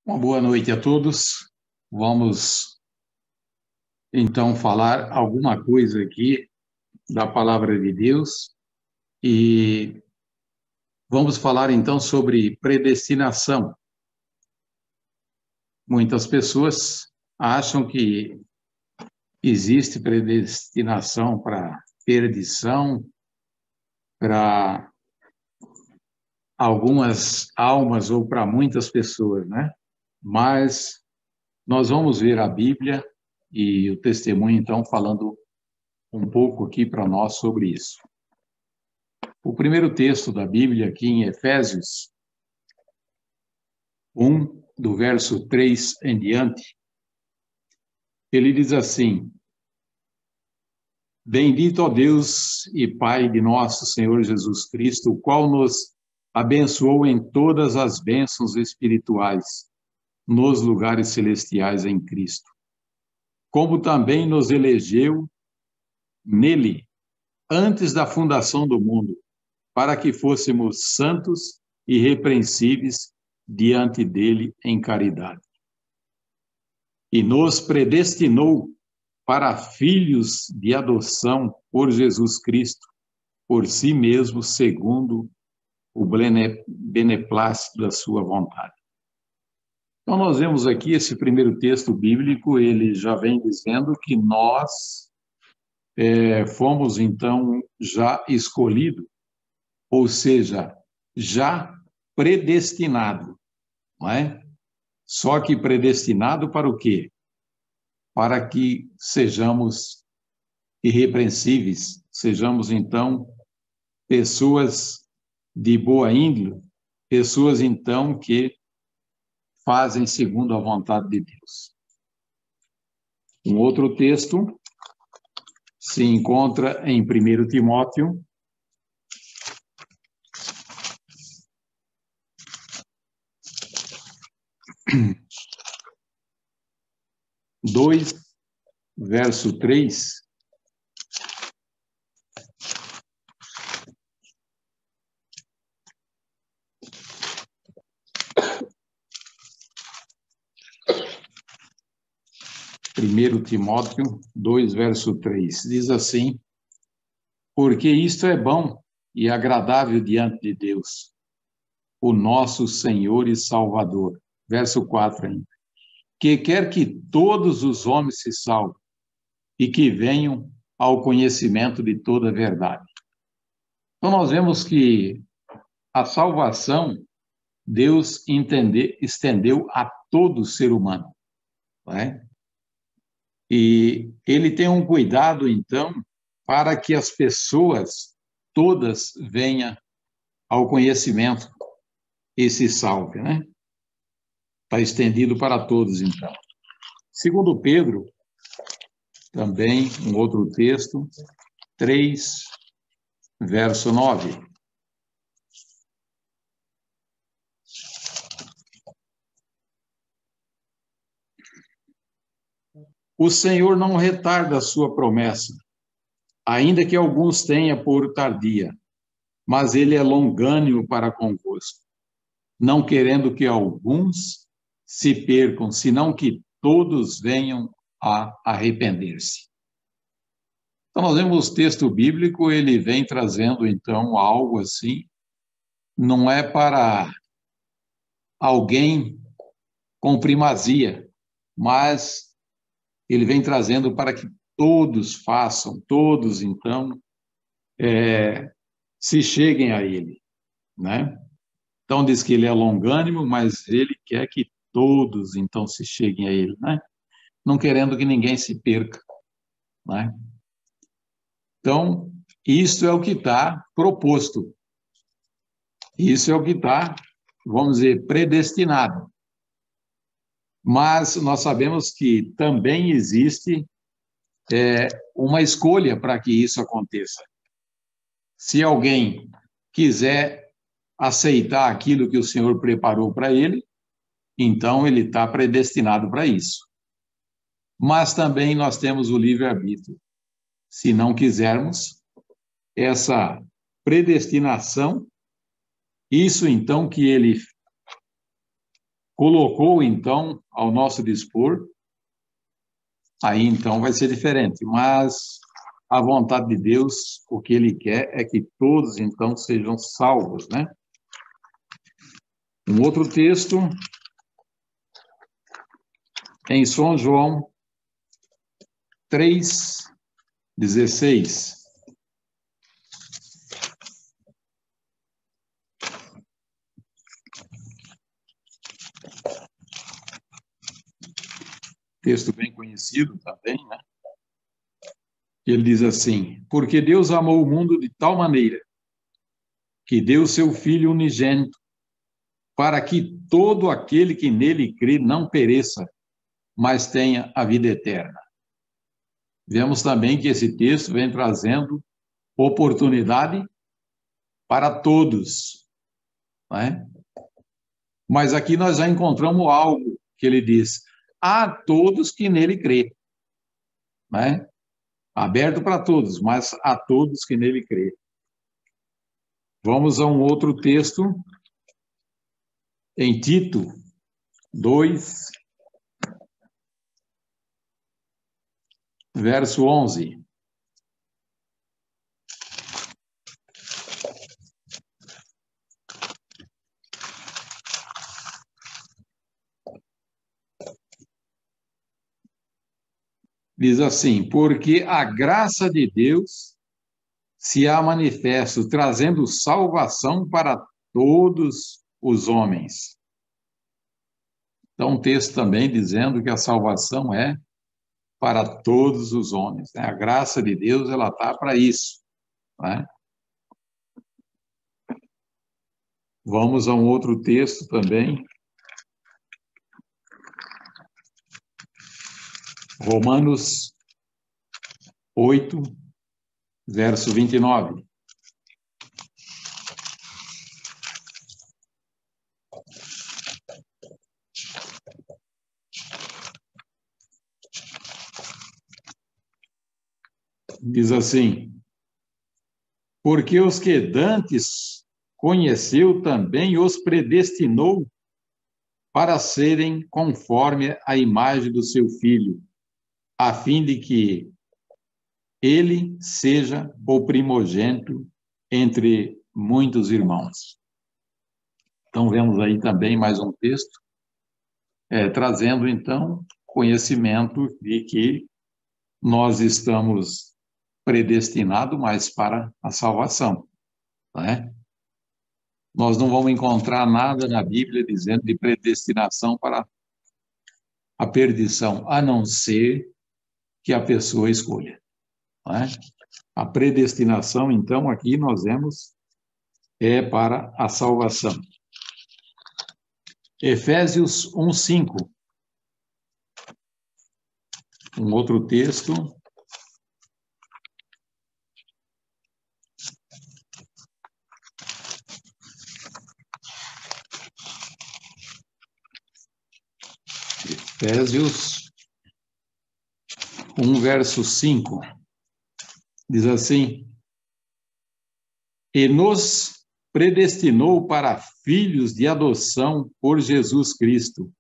Uma boa noite a todos. Vamos então falar alguma coisa aqui da palavra de Deus e vamos falar então sobre predestinação. Muitas pessoas acham que existe predestinação para perdição, para algumas almas ou para muitas pessoas, né? Mas nós vamos ver a Bíblia e o testemunho, então, falando um pouco aqui para nós sobre isso. O primeiro texto da Bíblia, aqui em Efésios 1, do verso 3 em diante, ele diz assim: Bendito ó Deus e Pai de nosso Senhor Jesus Cristo, o qual nos abençoou em todas as bênçãos espirituais nos lugares celestiais em Cristo, como também nos elegeu nele antes da fundação do mundo, para que fôssemos santos e irrepreensíveis diante dele em caridade. E nos predestinou para filhos de adoção por Jesus Cristo, por si mesmo, segundo o beneplácito da sua vontade. Então, nós vemos aqui esse primeiro texto bíblico, ele já vem dizendo que nós fomos, então, já escolhidos, ou seja, já predestinado, não é? Só que predestinado para o quê? Para que sejamos irrepreensíveis, sejamos, então, pessoas de boa índole, pessoas, então, que fazem segundo a vontade de Deus. Um outro texto se encontra em 1 Timóteo, verso 3, Primeiro Timóteo 2, verso 3, diz assim: Porque isto é bom e agradável diante de Deus, o nosso Senhor e Salvador. Verso 4 ainda. Que quer que todos os homens se salvem e que venham ao conhecimento de toda a verdade. Então, nós vemos que a salvação Deus estendeu a todo ser humano, não é? E ele tem um cuidado, então, para que as pessoas todas venham ao conhecimento e se salvem, né? Está estendido para todos, então. Segundo Pedro, também um outro texto, 3, verso 9. O Senhor não retarda a sua promessa, ainda que alguns tenham por tardia, mas ele é longânimo para convosco, não querendo que alguns se percam, senão que todos venham a arrepender-se. Então, nós vemos o texto bíblico, ele vem trazendo, então, algo assim, não é para alguém com primazia, mas ele vem trazendo para que todos façam, todos, então, se cheguem a ele, né? Então, diz que ele é longânimo, mas ele quer que todos, então, se cheguem a ele, né? Não querendo que ninguém se perca, né? Então, isso é o que está proposto. Isso é o que está, vamos dizer, predestinado. Mas nós sabemos que também existe uma escolha para que isso aconteça. Se alguém quiser aceitar aquilo que o Senhor preparou para ele, então ele está predestinado para isso. Mas também nós temos o livre-arbítrio. Se não quisermos essa predestinação, isso então que ele colocou, então, ao nosso dispor, aí, então, vai ser diferente. Mas a vontade de Deus, o que Ele quer é que todos, então, sejam salvos, né? Um outro texto, em São João 3,16. Texto bem conhecido também, né? Ele diz assim: porque Deus amou o mundo de tal maneira que deu seu Filho unigênito, para que todo aquele que nele crê não pereça, mas tenha a vida eterna. Vemos também que esse texto vem trazendo oportunidade para todos, né? Mas aqui nós já encontramos algo que ele diz: a todos que nele crê, né? Aberto para todos, mas a todos que nele crê. Vamos a um outro texto, em Tito 2, verso 11. Diz assim: porque a graça de Deus se há manifesto, trazendo salvação para todos os homens. Então, um texto também dizendo que a salvação é para todos os homens, né? A graça de Deus, ela está para isso, né? Vamos a um outro texto também, Romanos 8, verso 29. Diz assim: porque os que dantes conheceu também os predestinou para serem conforme a imagem do seu Filho, a fim de que ele seja o primogênito entre muitos irmãos. Então, vemos aí também mais um texto, trazendo, então, conhecimento de que nós estamos predestinados mais para a salvação, né? Nós não vamos encontrar nada na Bíblia dizendo de predestinação para a perdição, a não ser que a pessoa escolha, né? A predestinação, então, aqui nós vemos, é para a salvação. Efésios 1:5. Um outro texto. Efésios 1, verso 5. Diz assim: e nos predestinou para filhos de adoção por Jesus Cristo,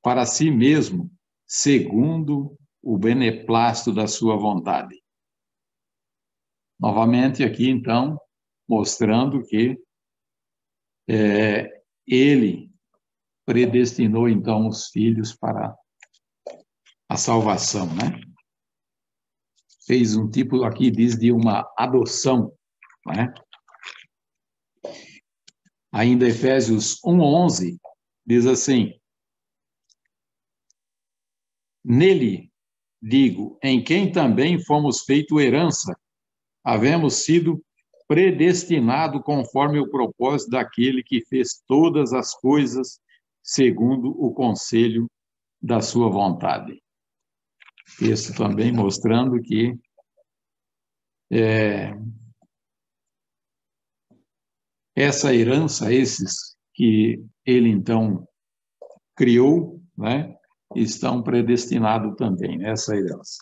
para si mesmo, segundo o beneplácito da sua vontade. Novamente aqui, então, mostrando que ele predestinou, então, os filhos para a salvação, né? Fez um tipo, aqui diz, de uma adoção, né? Ainda Efésios 1:11 diz assim: nele, digo, em quem também fomos feito herança, havemos sido predestinado conforme o propósito daquele que fez todas as coisas segundo o conselho da sua vontade. Isso também mostrando que essa herança, esses que ele então criou, né, estão predestinados também nessa herança.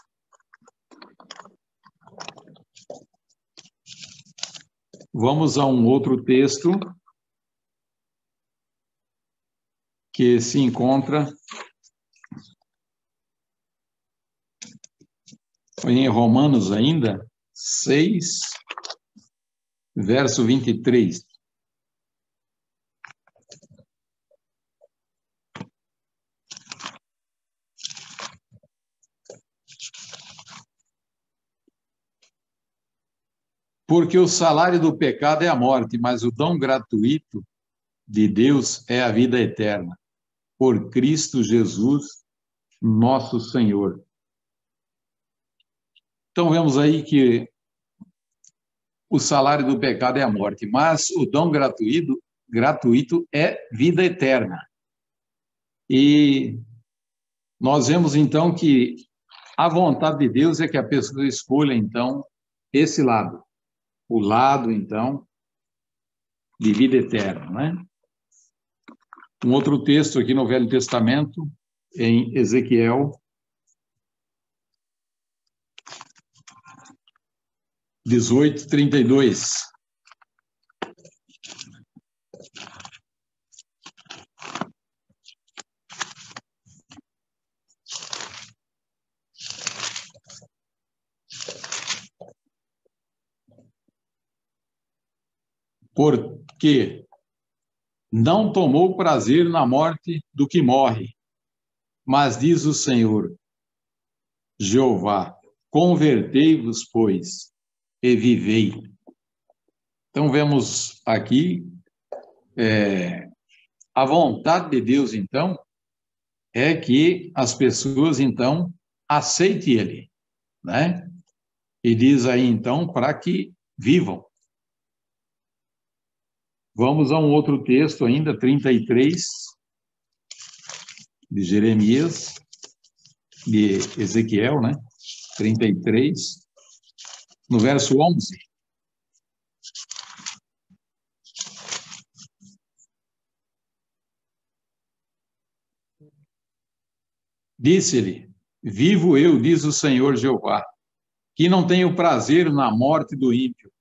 Vamos a um outro texto. que se encontra em Romanos ainda, 6, verso 23. Porque o salário do pecado é a morte, mas o dom gratuito de Deus é a vida eterna, por Cristo Jesus, nosso Senhor. Então, vemos aí que o salário do pecado é a morte, mas o dom gratuito é vida eterna. E nós vemos, então, que a vontade de Deus é que a pessoa escolha, então, esse lado. O lado, então, de vida eterna, né? Um outro texto aqui no Velho Testamento, em Ezequiel 18:32. Porque não tomou prazer na morte do que morre, mas diz o Senhor, Jeová, convertei-vos, pois, e vivei. Então, vemos aqui, a vontade de Deus, então, é que as pessoas, então, aceitem Ele, né? E diz aí, então, para que vivam. Vamos a um outro texto ainda, 33, de Jeremias, de Ezequiel, né? 33, no verso 11. Disse-lhe, vivo eu, diz o Senhor Jeová, que não tenho prazer na morte do ímpio,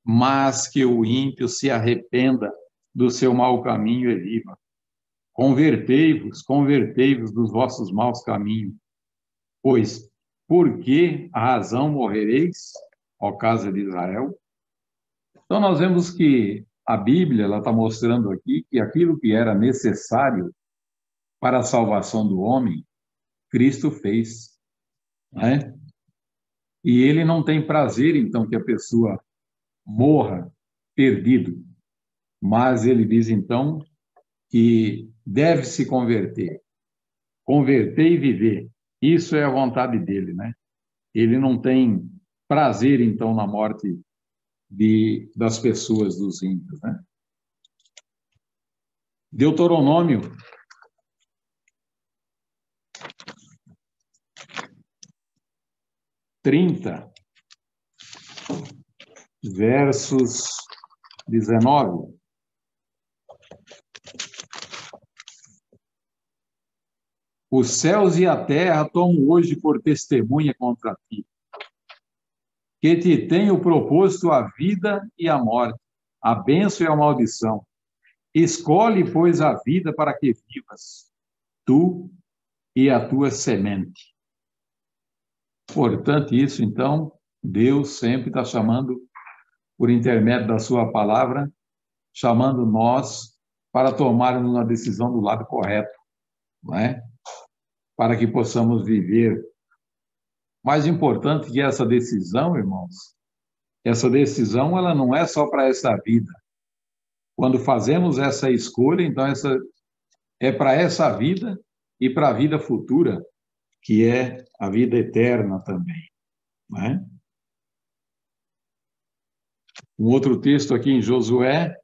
mas que o ímpio se arrependa do seu mau caminho e viva. Convertei-vos dos vossos maus caminhos, pois, por que a razão morrereis, ó casa de Israel? Então, nós vemos que a Bíblia está mostrando aqui que aquilo que era necessário para a salvação do homem, Cristo fez, né? E ele não tem prazer, então, que a pessoa morra perdido, mas ele diz, então, que deve se converter e viver. Isso é a vontade dele, né? Ele não tem prazer, então, na morte das pessoas, dos ímpios, né? Deuteronômio 30, versos 19. Os céus e a terra tomam hoje por testemunha contra ti, que te tenho proposto a vida e a morte, a bênção e a maldição. Escolhe, pois, a vida para que vivas, tu e a tua semente. Importante isso, então, Deus sempre está chamando, por intermédio da sua palavra, chamando nós para tomarmos uma decisão do lado correto, não é? Para que possamos viver. Mais importante que essa decisão, irmãos, essa decisão ela não é só para essa vida. Quando fazemos essa escolha, então essa é para essa vida e para a vida futura, que é a vida eterna também, né? Um outro texto aqui em Josué,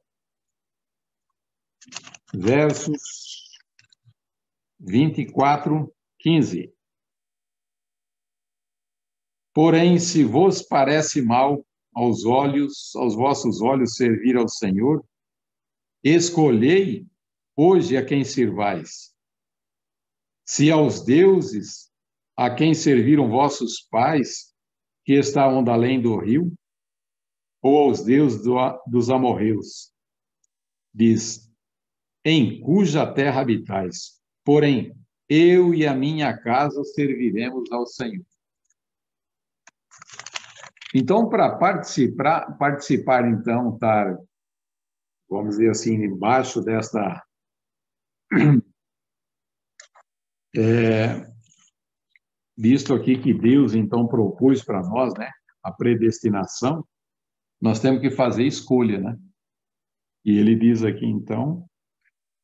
versos 24:15. Porém, se vos parece mal aos vossos olhos servir ao Senhor, escolhei hoje a quem sirvais. Se aos deuses a quem serviram vossos pais, que estavam da além do rio, ou aos deuses dos amorreus. Diz, em cuja terra habitais. Porém, eu e a minha casa serviremos ao Senhor. Então, para participar, então, estar, vamos dizer assim, embaixo desta visto aqui que Deus, então, propôs para nós, né, a predestinação, nós temos que fazer escolha, né? E ele diz aqui, então,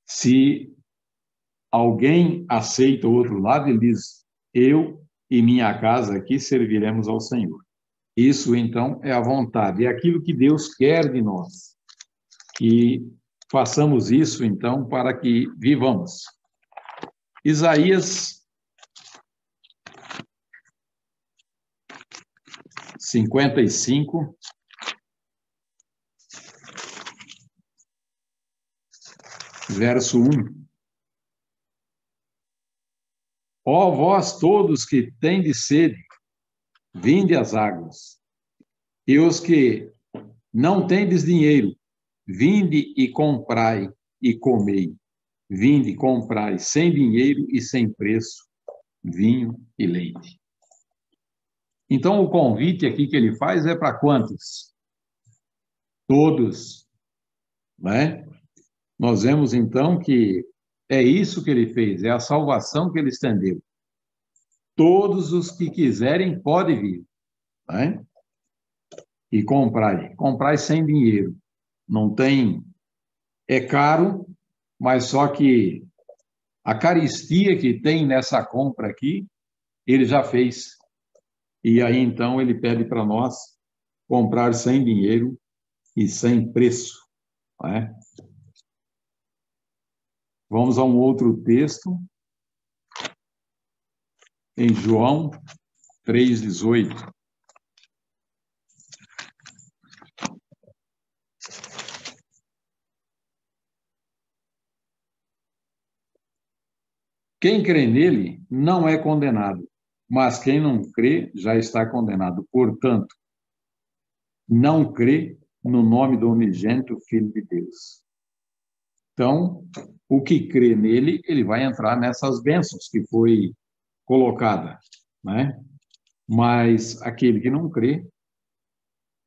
se alguém aceita o outro lado, ele diz, eu e minha casa aqui serviremos ao Senhor. Isso, então, é a vontade, é aquilo que Deus quer de nós. E façamos isso, então, para que vivamos. Isaías 55, verso 1. Ó vós todos que tendes sede, vinde às águas. E os que não tendes dinheiro, vinde e comprai e comei. Vinde, comprai sem dinheiro e sem preço, vinho e leite. Então, o convite aqui que ele faz é para quantos? Todos, né? Nós vemos, então, que é isso que ele fez, é a salvação que ele estendeu. Todos os que quiserem podem vir, né? E comprai sem dinheiro. Não tem, é caro, mas só que a caristia que tem nessa compra aqui, ele já fez. E aí, então, ele pede para nós comprar sem dinheiro e sem preço, né? Vamos a um outro texto, em João 3,18. Quem crê nele não é condenado, mas quem não crê já está condenado. Portanto, não crê no nome do unigênito Filho de Deus. Então, o que crê nele, ele vai entrar nessas bênçãos que foi colocada, né? Mas aquele que não crê,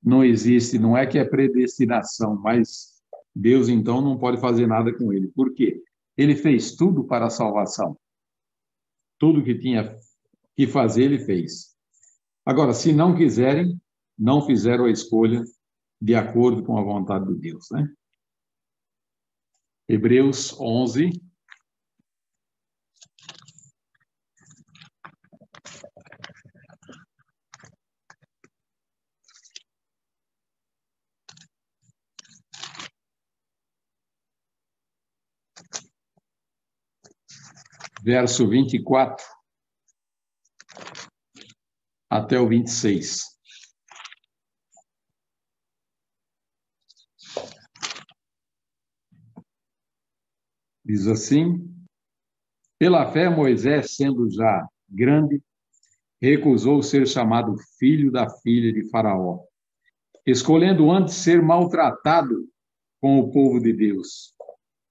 não existe, não é que é predestinação, mas Deus então não pode fazer nada com ele. Por quê? Ele fez tudo para a salvação. Tudo que tinha que fazer, ele fez. Agora, se não quiserem, não fizeram a escolha de acordo com a vontade de Deus, né? Hebreus 11, verso 24 até o 26. Diz assim: pela fé, Moisés, sendo já grande, recusou ser chamado filho da filha de Faraó, escolhendo antes ser maltratado com o povo de Deus,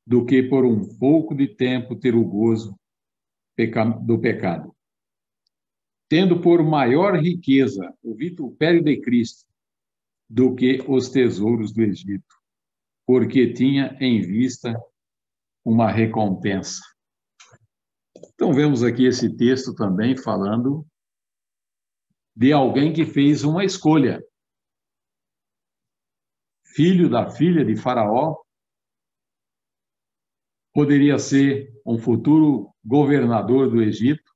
do que por um pouco de tempo ter o gozo do pecado. Tendo por maior riqueza o vitupério de Cristo do que os tesouros do Egito, porque tinha em vista uma recompensa. Então, vemos aqui esse texto também falando de alguém que fez uma escolha. Filho da filha de Faraó, poderia ser um futuro governador do Egito,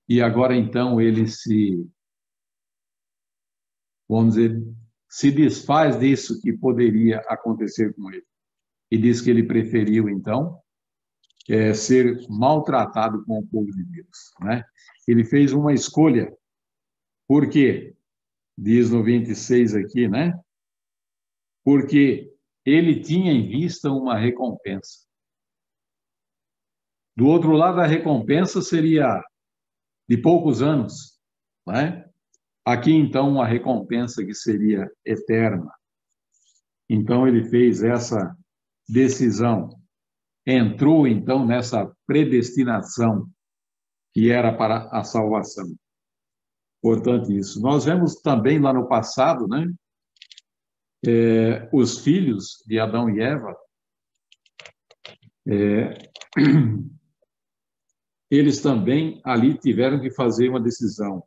e agora então ele vamos dizer, se desfaz disso que poderia acontecer com ele. E diz que ele preferiu, então, ser maltratado com o povo de Deus, né? Ele fez uma escolha. Por quê? Diz no 26 aqui, né? Porque ele tinha em vista uma recompensa. Do outro lado, a recompensa seria de poucos anos, né? Aqui, então, uma recompensa que seria eterna. Então, ele fez essa decisão entrou, então, nessa predestinação que era para a salvação. Portanto, isso. Nós vemos também lá no passado, né? Os filhos de Adão e Eva, eles também ali tiveram que fazer uma decisão.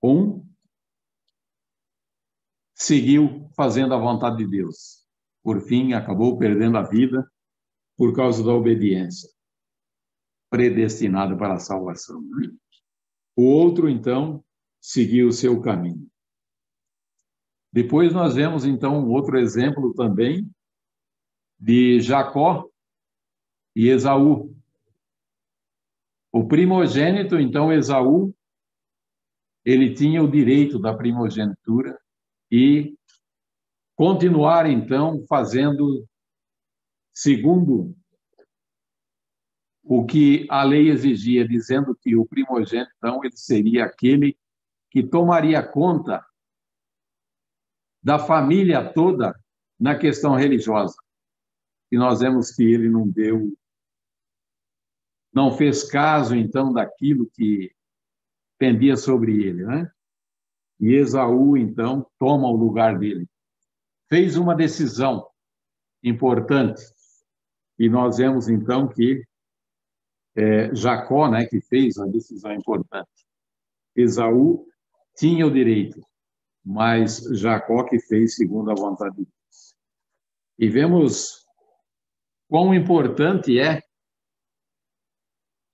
Um seguiu fazendo a vontade de Deus. Por fim, acabou perdendo a vida por causa da obediência, predestinado para a salvação. O outro, então, seguiu o seu caminho. Depois nós vemos, então, um outro exemplo também de Jacó e Esaú. O primogênito, então, Esaú, ele tinha o direito da primogenitura e continuar, então, fazendo segundo o que a lei exigia, dizendo que o primogênito, então, ele seria aquele que tomaria conta da família toda na questão religiosa. E nós vemos que ele não fez caso, então, daquilo que pendia sobre ele, né? E Esaú, então, toma o lugar dele. Fez uma decisão importante. E nós vemos, então, que Jacó, né, que fez a decisão importante. Esaú tinha o direito, mas Jacó que fez segundo a vontade de Deus. E vemos quão importante é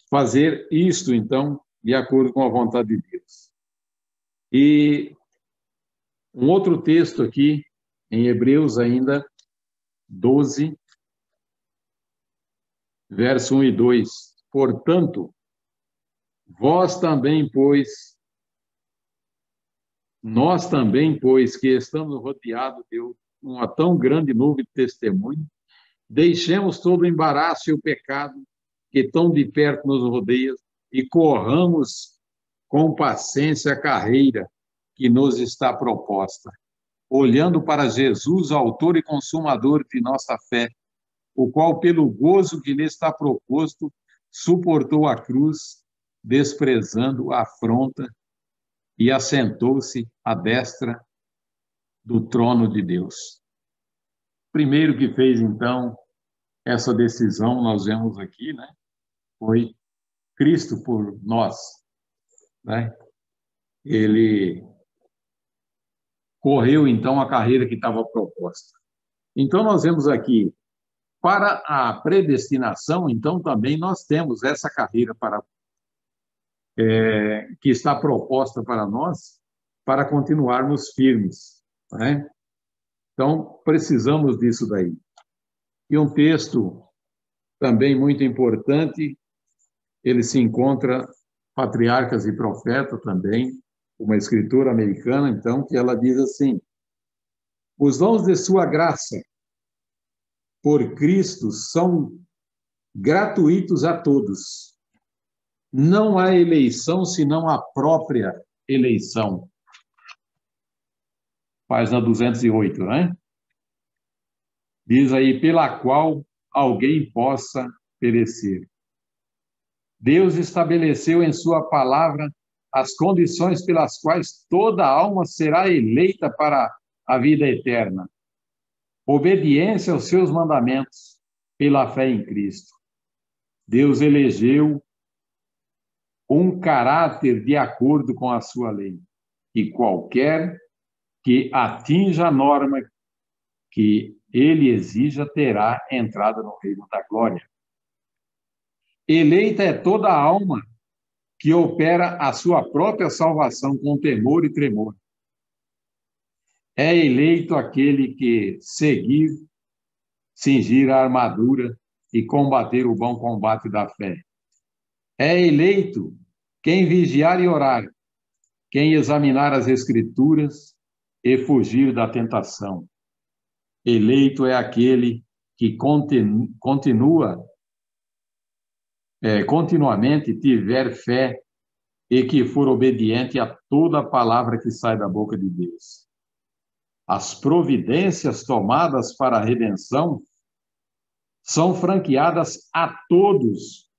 fazer isto, então, de acordo com a vontade de Deus. E um outro texto aqui, em Hebreus ainda, 12, verso 1 e 2. Portanto, nós também, pois, que estamos rodeados de uma tão grande nuvem de testemunho, deixemos todo o embaraço e o pecado que tão de perto nos rodeia e corramos com paciência a carreira que nos está proposta, olhando para Jesus, autor e consumador de nossa fé, o qual, pelo gozo que lhe está proposto, suportou a cruz, desprezando a afronta, e assentou-se à destra do trono de Deus. Primeiro que fez, então, essa decisão, nós vemos aqui, né? Foi Cristo por nós, né? Ele correu, então, a carreira que estava proposta. Então, nós vemos aqui, para a predestinação, então, também nós temos essa carreira que está proposta para nós, para continuarmos firmes, né? Então, precisamos disso daí. E um texto também muito importante, ele se encontra Patriarcas e Profetas também, uma escritora americana, então, que ela diz assim: os dons de sua graça por Cristo são gratuitos a todos. Não há eleição senão a própria eleição. Página 208, né? Diz aí, pela qual alguém possa perecer. Deus estabeleceu em sua palavra as condições pelas quais toda alma será eleita para a vida eterna. Obediência aos seus mandamentos pela fé em Cristo. Deus elegeu um caráter de acordo com a sua lei, e qualquer que atinja a norma que ele exija terá entrada no reino da glória. Eleita é toda a alma que opera a sua própria salvação com temor e tremor. É eleito aquele que cingir a armadura e combater o bom combate da fé. É eleito quem vigiar e orar, quem examinar as Escrituras e fugir da tentação. Eleito é aquele que continuamente tiver fé e que for obediente a toda a palavra que sai da boca de Deus. As providências tomadas para a redenção são franqueadas a todos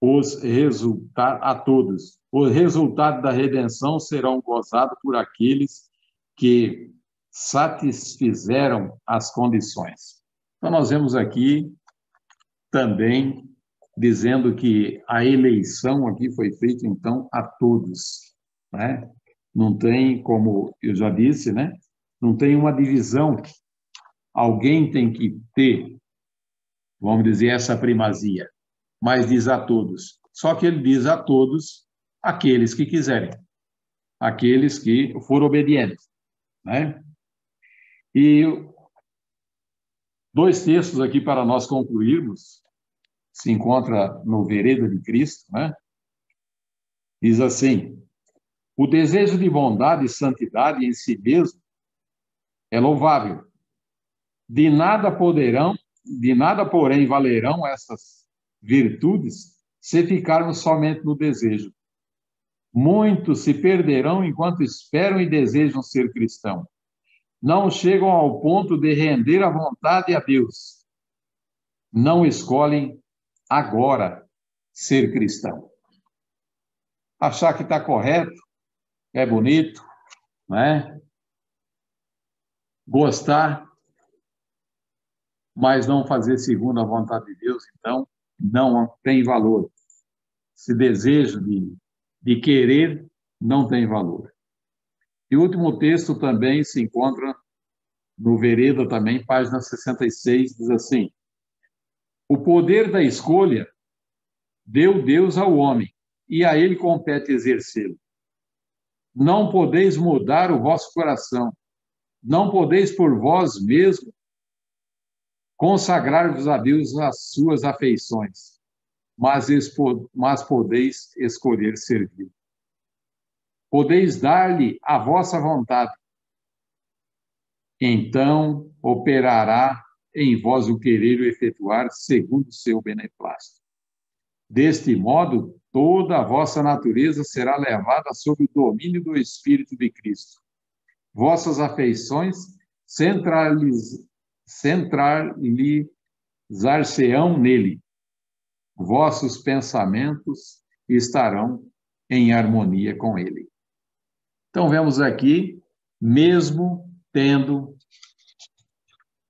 os resultados. Os resultados da redenção serão gozados por aqueles que satisfizeram as condições. Então, nós vemos aqui também dizendo que a eleição aqui foi feita, então, a todos, né? Não tem, como eu já disse, né? Não tem uma divisão. Alguém tem que ter, vamos dizer, essa primazia, mas diz a todos. Só que ele diz a todos aqueles que quiserem, aqueles que foram obedientes, né? E dois textos aqui para nós concluirmos, se encontra no Vereda de Cristo, né? Diz assim: o desejo de bondade e santidade em si mesmo é louvável. De nada, porém, valerão essas virtudes se ficarmos somente no desejo. Muitos se perderão enquanto esperam e desejam ser cristãos. Não chegam ao ponto de render a vontade a Deus. Não escolhem agora ser cristão. Achar que está correto, é bonito, né? Gostar, mas não fazer segundo a vontade de Deus, então, não tem valor. Esse desejo de querer não tem valor. E o último texto também se encontra no Vereda também, página 66, diz assim: o poder da escolha deu Deus ao homem, e a ele compete exercê-lo. Não podeis mudar o vosso coração, não podeis por vós mesmos consagrar-vos a Deus as suas afeições, mas podeis escolher servir. Podeis dar-lhe a vossa vontade. Então operará em vós o querer e o efetuar segundo o seu beneplácito. Deste modo, toda a vossa natureza será levada sob o domínio do Espírito de Cristo. Vossas afeições centralizar-se-ão nele. Vossos pensamentos estarão em harmonia com ele. Então, vemos aqui, mesmo tendo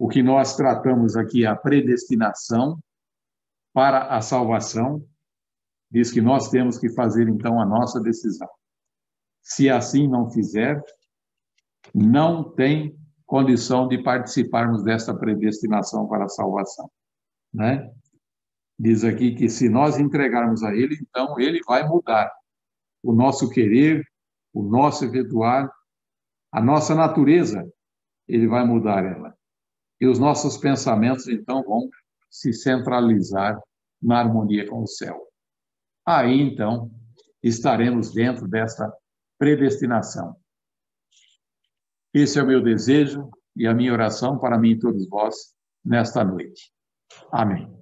o que nós tratamos aqui, a predestinação para a salvação, diz que nós temos que fazer, então, a nossa decisão. Se assim não fizer, não tem condição de participarmos desta predestinação para a salvação, né? Diz aqui que se nós entregarmos a Ele, então Ele vai mudar o nosso querer, o nosso efetuar, a nossa natureza, Ele vai mudar ela. E os nossos pensamentos, então, vão se centralizar na harmonia com o céu. Aí, então, estaremos dentro desta predestinação. Esse é o meu desejo e a minha oração para mim e todos vós nesta noite. Amém.